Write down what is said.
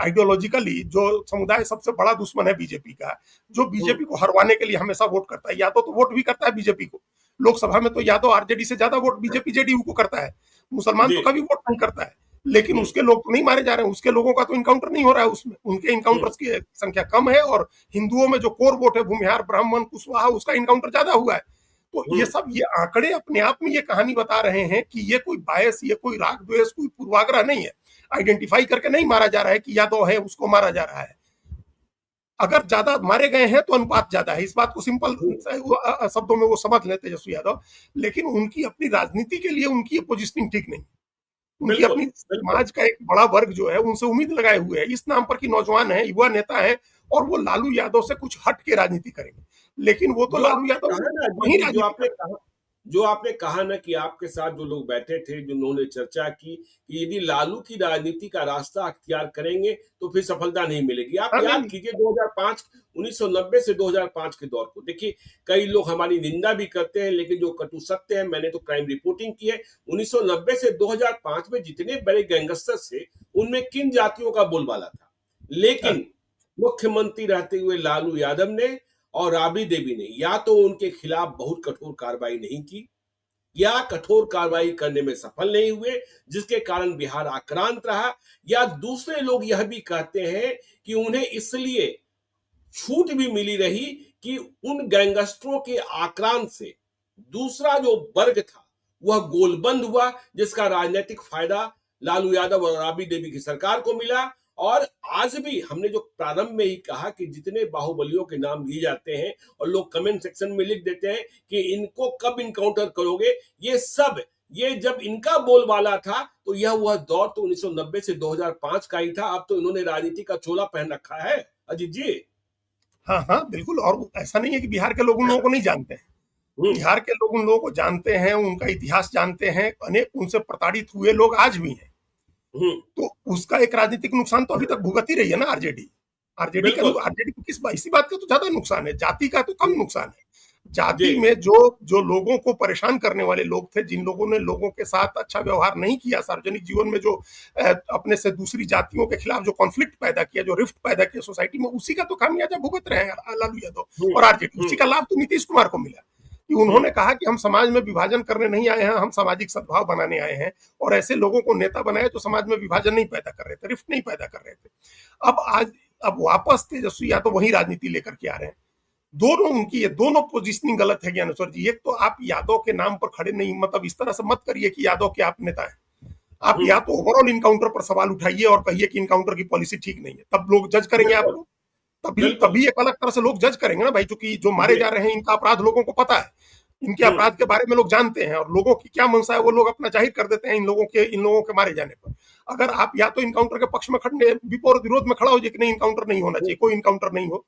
Ideologically जो समुदाय सबसे बड़ा दुश्मन है बीजेपी का, जो बीजेपी को हरवाने के लिए हमेशा वोट करता है, यादव तो वोट भी करता है बीजेपी को लोकसभा में, तो यादव आरजेडी से ज्यादा वोट बीजेपी जेडीयू को करता है। मुसलमान तो जी। कभी वोट नहीं करता है, लेकिन उसके लोग तो नहीं मारे जा रहे हैं, उसके लोगों का तो इनकाउंटर नहीं हो रहा है उसमें, उनके इनकाउंटर्स की संख्या कम है, और हिंदुओं में जो कोर वोट है भूमिहार ब्राह्मण कुशवाहा उसका इनकाउंटर ज्यादा हुआ है। तो ये आंकड़े अपने आप में ये कहानी बता रहे हैं कि ये कोई बायस, ये कोई राग द्वेष, कोई पूर्वाग्रह नहीं है, आइडेंटिफाई करके नहीं मारा जा रहा है कि यादव है उसको मारा जा रहा है। अगर ज्यादा मारे गए हैं तो अनुपात ज्यादा है, इस बात को सिंपल शब्दों में वो समझ लेते तेजस्वी यादव, लेकिन उनकी अपनी राजनीति के लिए उनकी पोजिशनिंग ठीक नहीं, उनकी अपनी समाज का एक बड़ा वर्ग जो है उनसे उम्मीद लगाए हुए है इस नाम पर कि नौजवान है, युवा नेता है, और वो लालू यादव से कुछ हट के राजनीति करेंगे, लेकिन वो तो लालू यादव वही राजनीति। जो आपने कहा ना कि आपके साथ जो लोग बैठे थे, जिन्होंने चर्चा की कि यदि लालू की राजनीति का रास्ता अख्तियार करेंगे तो फिर सफलता नहीं मिलेगी। आप याद कीजिए 2005 1990 से 2005 के दौर को देखिए, कई लोग हमारी निंदा भी करते हैं, लेकिन जो कटु सत्य है, मैंने तो क्राइम रिपोर्टिंग की है, 1990 से 2005 में जितने बड़े गैंगस्टर थे उनमें किन जातियों का बोलबाला था, लेकिन मुख्यमंत्री रहते हुए लालू यादव ने और राबड़ी देवी ने या तो उनके खिलाफ बहुत कठोर कार्रवाई नहीं की, या कठोर कार्रवाई करने में सफल नहीं हुए, जिसके कारण बिहार आक्रांत रहा, या दूसरे लोग यह भी कहते हैं कि उन्हें इसलिए छूट भी मिली रही कि उन गैंगस्टरों के आक्रांत से दूसरा जो वर्ग था वह गोलबंद हुआ, जिसका राजनीतिक फायदा लालू यादव और राबड़ी देवी की सरकार को मिला। और आज भी हमने जो प्रारंभ में ही कहा कि जितने बाहुबलियों के नाम लिए जाते हैं और लोग कमेंट सेक्शन में लिख देते हैं कि इनको कब इनकाउंटर करोगे, ये जब इनका बोलबाला था तो यह वह दौर तो 1990 से 2005 का ही था। अब तो इन्होंने राजनीति का चोला पहन रखा है अजीत जी। हाँ हाँ बिल्कुल, और ऐसा नहीं है कि बिहार के लोग उन लोगों को नहीं जानते हैं, बिहार के लोग उन लोगों को जानते हैं, उनका इतिहास जानते हैं, अनेक उनसे प्रताड़ित हुए लोग आज भी हैं। तो उसका एक राजनीतिक नुकसान तो अभी तक भुगत ही रही है ना आरजेडी। आरजेडी को किस इसी बात का तो ज्यादा नुकसान है, जाति का तो कम नुकसान है। जाति में जो लोगों को परेशान करने वाले लोग थे, जिन लोगों ने लोगों के साथ अच्छा व्यवहार नहीं किया, सार्वजनिक जीवन में जो अपने से दूसरी जातियों के खिलाफ जो कॉन्फ्लिक्ट पैदा किया, जो रिफ्ट पैदा किया सोसाइटी में, उसी का तो खामियाजा भुगत रहे हैं लालू यादव और आरजेडी। उसी का लाभ तो नीतीश कुमार को मिला कि उन्होंने कहा कि हम समाज में विभाजन करने नहीं आए हैं, हम सामाजिक सद्भाव बनाने आए हैं, और ऐसे लोगों को नेता बनाए जो समाज में विभाजन नहीं पैदा कर रहे थे, रिफ्ट नहीं पैदा कर रहे थे। अब वापस तेजस्वी यादव वही राजनीति लेकर के आ रहे हैं। ये दोनों पोजीशनिंग गलत है ज्ञानेश्वर जी। एक तो आप यादव के नाम पर खड़े नहीं, मतलब इस तरह से मत करिए कि यादव के आप नेता हैं। आप या तो ओवरऑल इनकाउंटर पर सवाल उठाइए और कहिए कि इनकाउंटर की पॉलिसी ठीक नहीं है, तब लोग जज करेंगे आप लोग, तभी एक अलग तरह से लोग जज करेंगे ना भाई, क्योंकि जो मारे जा रहे हैं इनका अपराध लोगों को पता है, इनके अपराध के बारे में लोग जानते हैं, और लोगों की क्या मनसा है वो लोग अपना जाहिर कर देते हैं इन लोगों के मारे जाने पर। अगर आप या तो इनकाउंटर के पक्ष में खड़े विरोध में खड़ा हो जाए कि नहीं इनकाउंटर नहीं होना चाहिए, कोई इनकाउंटर नहीं हो,